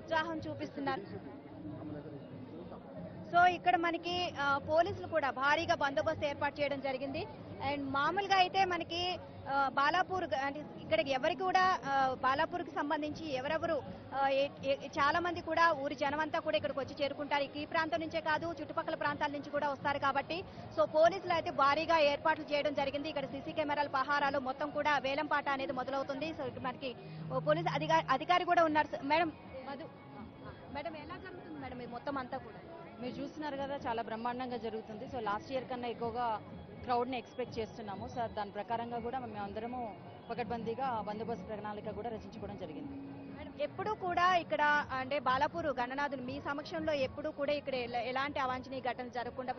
ఉత్సాహం చూపిస్తున్నారు. సో ఇక్కడ మనకి పోలీసులు కూడా భారీగా బందోబస్తు ఏర్పాటు చేయడం జరిగింది. అండ్ మామూలుగా అయితే మనకి బాలాపూర్ అంటే ఇక్కడ ఎవరికి కూడా బాలాపూర్కి సంబంధించి ఎవరెవరు చాలా మంది కూడా ఊరి జనమంతా కూడా ఇక్కడికి వచ్చి చేరుకుంటారు. ఈ ప్రాంతం నుంచే కాదు చుట్టుపక్కల ప్రాంతాల నుంచి కూడా వస్తారు కాబట్టి సో పోలీసులు అయితే భారీగా ఏర్పాట్లు చేయడం జరిగింది. ఇక్కడ సీసీ కెమెరాల పహారాలు మొత్తం కూడా వేలంపాట అనేది మొదలవుతుంది. సో ఇక్కడ మనకి పోలీసు అధికారి కూడా ఉన్నారు. మేడం మధు మేడం ఎలా జరుగుతుంది మేడం ఇది మొత్తం అంతా కూడా? మీరు చూస్తున్నారు కదా, చాలా బ్రహ్మాండంగా జరుగుతుంది. సో లాస్ట్ ఇయర్ కన్నా ఎక్కువగా క్రౌడ్ని ఎక్స్పెక్ట్ చేస్తున్నాము. సో దాని ప్రకారంగా కూడా మేము అందరము పకడ్బందీగా బందోబస్తు ప్రణాళిక కూడా రచించుకోవడం జరిగింది. ఎప్పుడూ కూడా ఇక్కడ అంటే బాలాపూర్ గణనాథులు మీ సమక్షంలో ఎప్పుడూ కూడా ఇక్కడ ఎలాంటి అవాంఛనీయ ఘటనలు జరగకుండా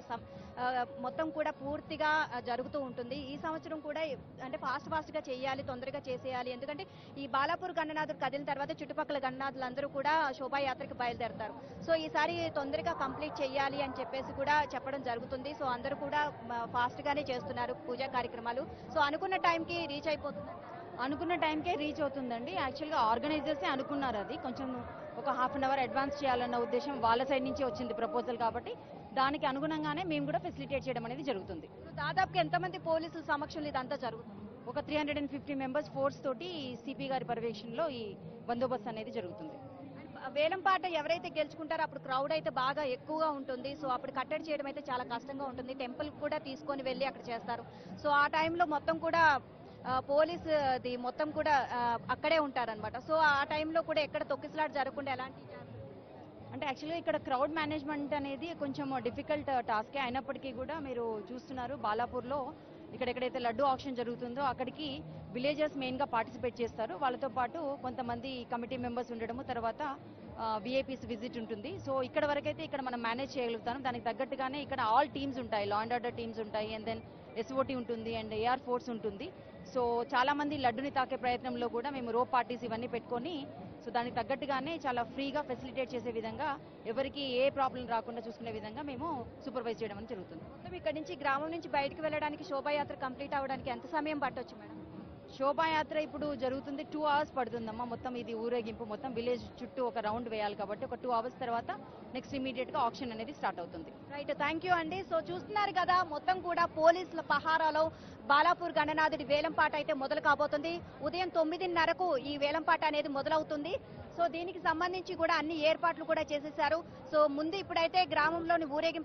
మొత్తం కూడా పూర్తిగా జరుగుతూ ఉంటుంది. ఈ సంవత్సరం కూడా అంటే ఫాస్ట్ గా చేయాలి, తొందరగా చేసేయాలి. ఎందుకంటే ఈ బాలాపూర్ గణనాథులు కదిలిన తర్వాత చుట్టుపక్కల గణనాథులందరూ కూడా శోభాయాత్రకు బయలుదేరతారు. సో ఈసారి తొందరగా కంప్లీట్ చేయాలి అని చెప్పేసి కూడా చెప్పడం జరుగుతుంది. సో అందరూ కూడా ఫాస్ట్ గానే చేస్తున్నారు పూజా కార్యక్రమాలు. సో అనుకున్న టైంకి రీచ్ అయిపోతుంది. అనుకున్న టైంకే రీచ్ అవుతుందండి. యాక్చువల్గా ఆర్గనైజర్సే అనుకున్నారు, అది కొంచెం ఒక హాఫ్ అన్ అవర్ అడ్వాన్స్ చేయాలన్న ఉద్దేశం వాళ్ళ సైడ్ నుంచి వచ్చింది ప్రపోజల్. కాబట్టి దానికి అనుగుణంగానే మేము కూడా ఫెసిలిటేట్ చేయడం అనేది జరుగుతుంది. దాదాపుగా ఎంతమంది పోలీసుల సమక్షంలో ఇదంతా జరుగుతుంది? ఒక 350 మెంబర్స్ ఫోర్స్ తోటి సిపి గారి పర్యవేక్షణలో ఈ బందోబస్తు అనేది జరుగుతుంది. వేలంపాట ఎవరైతే గెలుచుకుంటారో అప్పుడు క్రౌడ్ అయితే బాగా ఎక్కువగా ఉంటుంది. సో అప్పుడు కట్టడి చేయడం అయితే చాలా కష్టంగా ఉంటుంది. టెంపుల్ కూడా తీసుకొని వెళ్ళి అక్కడ చేస్తారు. సో ఆ టైంలో మొత్తం కూడా పోలీసుది మొత్తం కూడా అక్కడే ఉంటారనమాట. సో ఆ టైంలో కూడా ఎక్కడ తొక్కిసలాట జరగకుండా ఎలాంటి అంటే యాక్చువల్గా ఇక్కడ క్రౌడ్ మేనేజ్మెంట్ అనేది కొంచెం డిఫికల్ట్ టాస్కే అయినప్పటికీ కూడా మీరు చూస్తున్నారు బాలాపూర్లో ఇక్కడ ఎక్కడైతే లడ్డు ఆక్షన్ జరుగుతుందో అక్కడికి విలేజర్స్ మెయిన్గా పార్టిసిపేట్ చేస్తారు. వాళ్ళతో పాటు కొంతమంది కమిటీ మెంబర్స్ ఉండడము, తర్వాత విఐపీస్ విజిట్ ఉంటుంది. సో ఇక్కడ వరకైతే ఇక్కడ మనం మేనేజ్ చేయగలుగుతాం. దానికి తగ్గట్టుగానే ఇక్కడ ఆల్ టీమ్స్ ఉంటాయి, లా అండ్ ఆర్డర్ టీమ్స్ ఉంటాయి, అండ్ దెన్ ఎస్ఓటీ ఉంటుంది, అండ్ ఏఆర్ ఫోర్స్ ఉంటుంది. సో చాలా మంది లడ్డుని తాకే ప్రయత్నంలో కూడా మేము రోప్ పార్టీస్ ఇవన్నీ పెట్టుకొని సో దానికి తగ్గట్టుగానే చాలా ఫ్రీగా ఫెసిలిటేట్ చేసే విధంగా, ఎవరికి ఏ ప్రాబ్లం రాకుండా చూసుకునే విధంగా మేము సూపర్వైజ్ చేయడం అనేది జరుగుతుంది. మొత్తం ఇక్కడ నుంచి గ్రామం నుంచి బయటకు వెళ్ళడానికి శోభాయాత్ర కంప్లీట్ అవ్వడానికి ఎంత సమయం పట్టొచ్చు మేడం? శోభాయాత్ర ఇప్పుడు జరుగుతుంది, 2 hours పడుతుందమ్మా. మొత్తం ఇది ఊరేగింపు మొత్తం విలేజ్ చుట్టూ ఒక రౌండ్ వేయాలి కాబట్టి ఒక 2 hours తర్వాత నెక్స్ట్ ఇమీడియట్ గా ఆక్షన్ అనేది స్టార్ట్ అవుతుంది. రైట్, థ్యాంక్ యూ అండి. సో చూస్తున్నారు కదా, మొత్తం కూడా పోలీసుల పహారాలో బాలాపూర్ గణనాథుడి వేలంపాట అయితే మొదలు కాబోతుంది. ఉదయం 9:30కు ఈ వేలంపాట అనేది మొదలవుతుంది. సో దీనికి సంబంధించి కూడా అన్ని ఏర్పాట్లు కూడా చేసేశారు. సో ముందు ఇప్పుడైతే గ్రామంలోని ఊరేగింపు